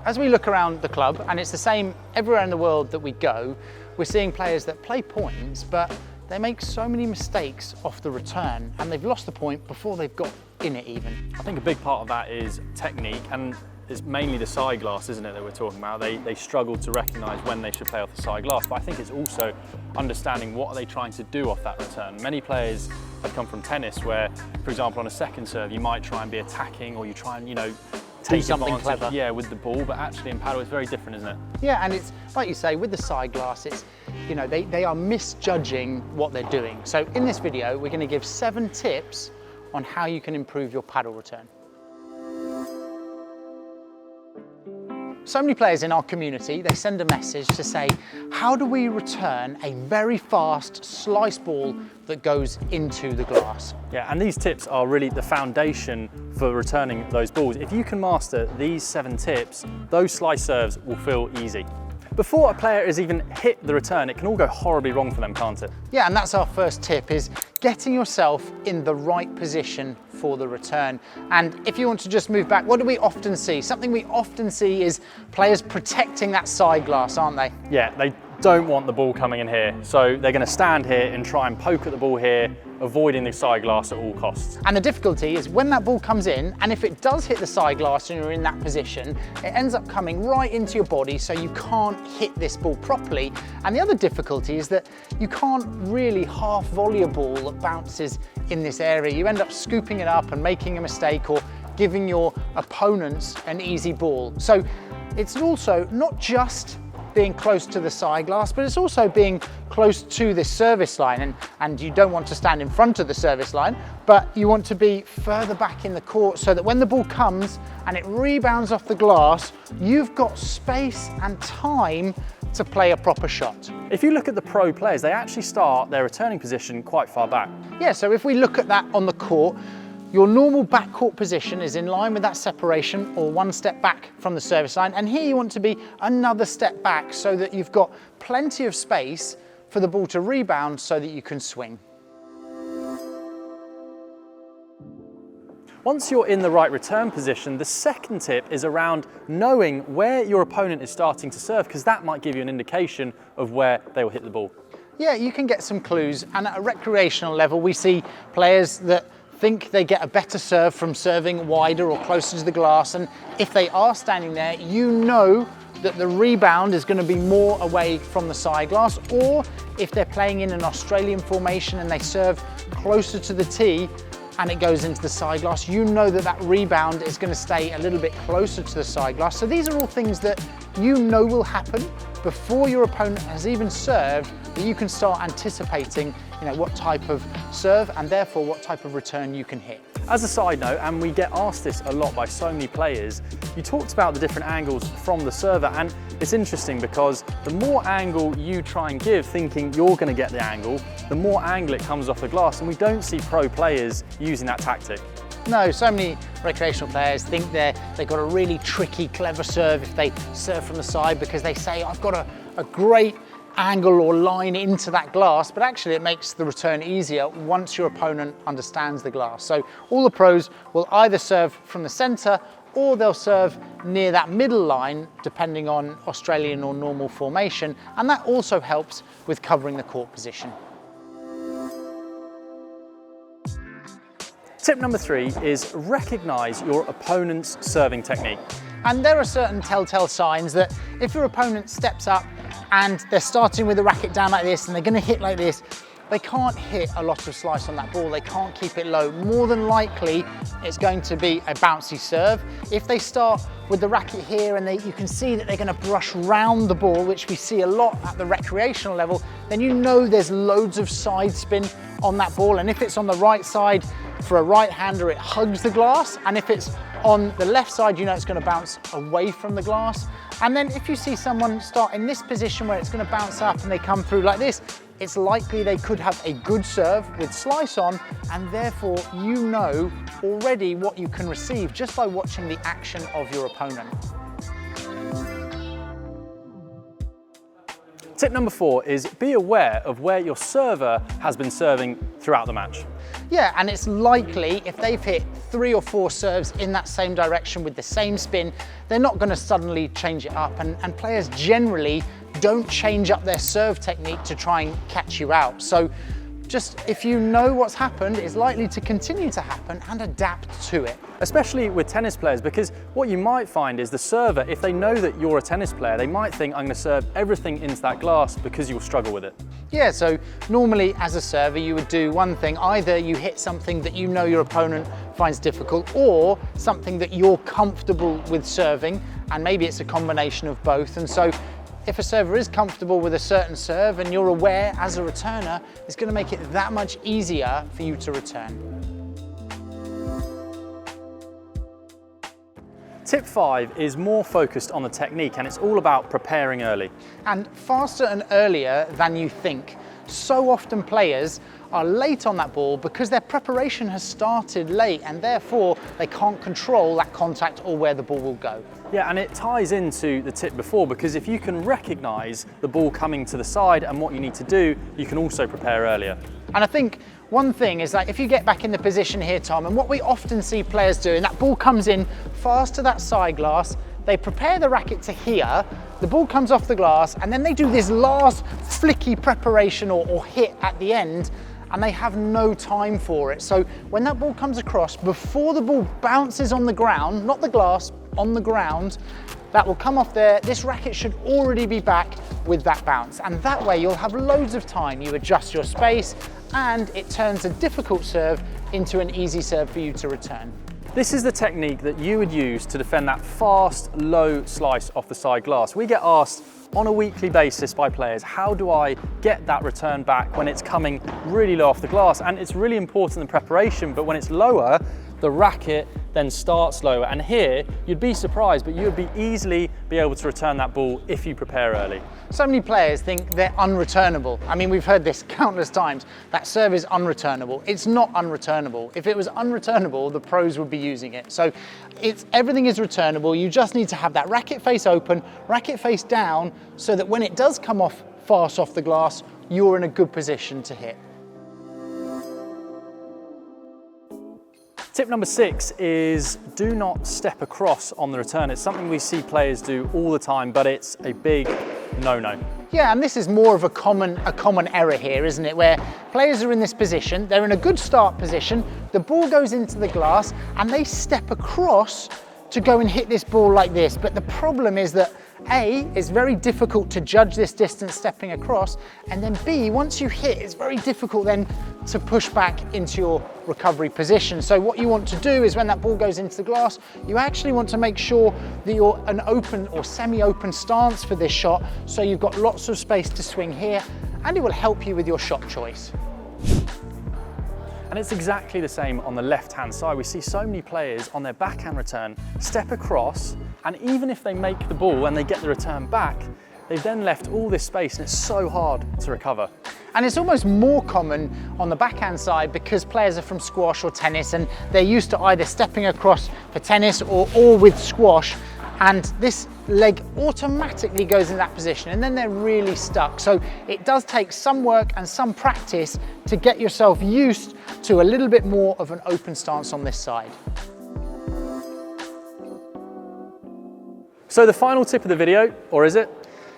as we look around the club, and it's the same everywhere in the world that we go, we're seeing players that play points, but they make so many mistakes off the return, and they've lost the point before they've got in it even. I think a big part of that is technique, and it's mainly the side glass, isn't it, that we're talking about. They struggle to recognise when they should play off the side glass, but I think it's also understanding what are they trying to do off that return. Many players have come from tennis where, for example, on a second serve, you might try and be attacking, or you try and, take something advantage, clever. yeah, with the ball, but actually in paddle it's very different, isn't it? Yeah, and it's like you say, with the side glass, it's, they are misjudging what they're doing. So in this video, we're going to give 7 tips on how you can improve your paddle return. So many players in our community, they send a message to say, how do we return a very fast slice ball that goes into the glass? Yeah, and these tips are really the foundation for returning those balls. If you can master these 7 tips, those slice serves will feel easy. Before a player has even hit the return, it can all go horribly wrong for them, can't it? Yeah, and that's our first tip, is getting yourself in the right position for the return. And if you want to just move back, what do we often see? Something we often see is players protecting that side glass, aren't they? Yeah, they don't want the ball coming in here. So they're going to stand here and try and poke at the ball here, avoiding the side glass at all costs. And the difficulty is when that ball comes in, and if it does hit the side glass and you're in that position, it ends up coming right into your body, so you can't hit this ball properly. And the other difficulty is that you can't really half volley a ball that bounces in this area. You end up scooping it up and making a mistake, or giving your opponents an easy ball. So it's also not just being close to the side glass, but it's also being close to this service line, and you don't want to stand in front of the service line, but you want to be further back in the court so that when the ball comes and it rebounds off the glass, you've got space and time to play a proper shot. If you look at the pro players, they actually start their returning position quite far back. Yeah, so if we look at that on the court, your normal backcourt position is in line with that separation, or 1 step back from the service line, and here you want to be another step back so that you've got plenty of space for the ball to rebound so that you can swing. Once you're in the right return position, the second tip is around knowing where your opponent is starting to serve, because that might give you an indication of where they will hit the ball. Yeah, you can get some clues, and at a recreational level we see players that think they get a better serve from serving wider or closer to the glass, and if they are standing there, you know that the rebound is going to be more away from the side glass. Or if they're playing in an Australian formation and they serve closer to the tee and it goes into the side glass, you know that that rebound is going to stay a little bit closer to the side glass. So these are all things that you know will happen before your opponent has even served, that you can start anticipating what type of serve and therefore what type of return you can hit. As a side note, and we get asked this a lot by so many players, you talked about the different angles from the server, and it's interesting because the more angle you try and give thinking you're going to get the angle, the more angle it comes off the glass, and we don't see pro players using that tactic. No, so many recreational players think they've got a really tricky, clever serve if they serve from the side, because they say, I've got a great angle or line into that glass, but actually it makes the return easier once your opponent understands the glass. So all the pros will either serve from the center, or they'll serve near that middle line, depending on Australian or normal formation, and that also helps with covering the court position. Tip number 3 is recognize your opponent's serving technique. And there are certain telltale signs that if your opponent steps up and they're starting with the racket down like this and they're going to hit like this, they can't hit a lot of slice on that ball, they can't keep it low. More than likely, it's going to be a bouncy serve. If they start with the racket here and you can see that they're going to brush round the ball, which we see a lot at the recreational level, then you know there's loads of side spin on that ball. And if it's on the right side, for a right-hander, it hugs the glass, and if it's on the left side, you know it's going to bounce away from the glass. And then if you see someone start in this position where it's going to bounce up and they come through like this, it's likely they could have a good serve with slice on, and therefore you know already what you can receive just by watching the action of your opponent. Tip number 4 is be aware of where your server has been serving throughout the match. Yeah, and it's likely if they've hit 3 or 4 serves in that same direction with the same spin, they're not going to suddenly change it up. And players generally don't change up their serve technique to try and catch you out. So just if you know what's happened, it's likely to continue to happen, and adapt to it. Especially with tennis players, because what you might find is the server, if they know that you're a tennis player, they might think, I'm going to serve everything into that glass, because you'll struggle with it. Yeah, so normally as a server you would do one thing. Either you hit something that you know your opponent finds difficult, or something that you're comfortable with serving, and maybe it's a combination of both. And so if a server is comfortable with a certain serve and you're aware as a returner, it's going to make it that much easier for you to return. Tip 5 is more focused on the technique, and it's all about preparing early. And faster and earlier than you think. So often players are late on that ball because their preparation has started late, and therefore they can't control that contact or where the ball will go. Yeah, and it ties into the tip before, because if you can recognise the ball coming to the side and what you need to do, you can also prepare earlier. And I think one thing is that if you get back in the position here, Tom, and what we often see players doing, that ball comes in fast to that side glass, they prepare the racket to here, the ball comes off the glass, and then they do this last flicky preparation or hit at the end, and they have no time for it. So when that ball comes across, before the ball bounces on the ground, not the glass, on the ground, that will come off there. This racket should already be back with that bounce, and that way you'll have loads of time. You adjust your space, and it turns a difficult serve into an easy serve for you to return. This is the technique that you would use to defend that fast, low slice off the side glass. We get asked on a weekly basis by players, how do I get that return back when it's coming really low off the glass? And it's really important in preparation, but when it's lower, the racket then starts lower. And here, you'd be surprised, but you would be easily be able to return that ball if you prepare early. So many players think they're unreturnable. I mean, we've heard this countless times, that serve is unreturnable. It's not unreturnable. If it was unreturnable, the pros would be using it. So everything is returnable. You just need to have that racket face open, racket face down, so that when it does come off fast off the glass, you're in a good position to hit. Tip number 6 is do not step across on the return. It's something we see players do all the time, but it's a big no-no. Yeah, and this is more of a common error here, isn't it? Where players are in this position, they're in a good start position, the ball goes into the glass, and they step across to go and hit this ball like this. But the problem is that A, it's very difficult to judge this distance stepping across, and then B, once you hit, it's very difficult then to push back into your recovery position. So what you want to do is when that ball goes into the glass, you actually want to make sure that you're an open or semi-open stance for this shot, so you've got lots of space to swing here, and it will help you with your shot choice. And it's exactly the same on the left-hand side. We see so many players on their backhand return step across, and even if they make the ball and they get the return back, they've then left all this space, and it's so hard to recover. And it's almost more common on the backhand side because players are from squash or tennis, and they're used to either stepping across for tennis or with squash, and this leg automatically goes in that position, and then they're really stuck. So it does take some work and some practice to get yourself used to a little bit more of an open stance on this side. So the final tip of the video, or is it?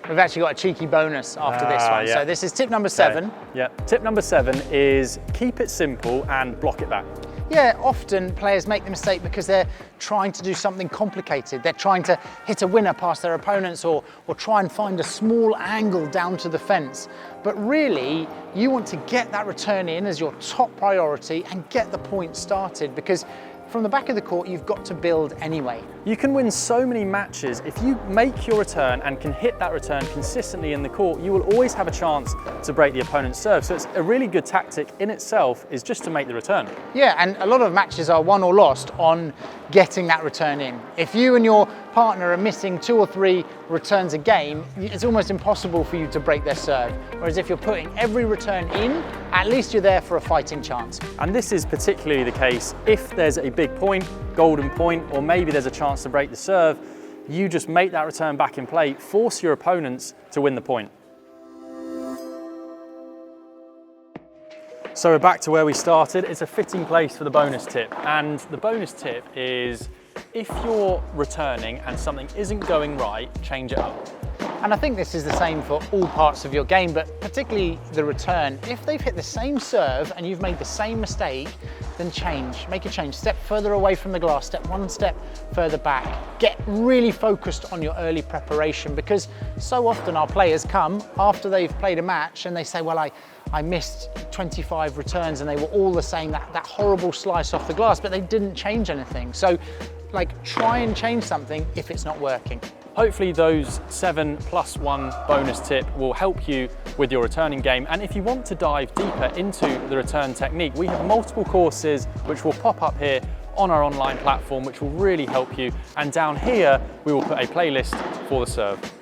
We've actually got a cheeky bonus after this one. Yeah. So this is tip number 7. Okay. Yeah. Tip number 7 is keep it simple and block it back. Yeah, often players make the mistake because they're trying to do something complicated. They're trying to hit a winner past their opponents or try and find a small angle down to the fence. But really, you want to get that return in as your top priority and get the point started, because from the back of the court, you've got to build anyway. You can win so many matches. If you make your return and can hit that return consistently in the court, you will always have a chance to break the opponent's serve. So it's a really good tactic in itself, is just to make the return. Yeah, and a lot of matches are won or lost on getting that return in. If you and your partner are missing 2 or 3 returns a game, it's almost impossible for you to break their serve. Whereas if you're putting every return in, at least you're there for a fighting chance. And this is particularly the case if there's a big point, golden point, or maybe there's a chance to break the serve. You just make that return back in play, force your opponents to win the point. So we're back to where we started. It's a fitting place for the bonus tip. And the bonus tip is, if you're returning and something isn't going right, change it up. And I think this is the same for all parts of your game, but particularly the return. If they've hit the same serve and you've made the same mistake, then change, make a change. Step further away from the glass, step one step further back. Get really focused on your early preparation, because so often our players come after they've played a match and they say, well, I missed 25 returns and they were all the same, that horrible slice off the glass, but they didn't change anything. So like, try and change something if it's not working. Hopefully those 7+1 bonus tip will help you with your returning game. And if you want to dive deeper into the return technique, we have multiple courses which will pop up here on our online platform, which will really help you. And down here, we will put a playlist for the serve.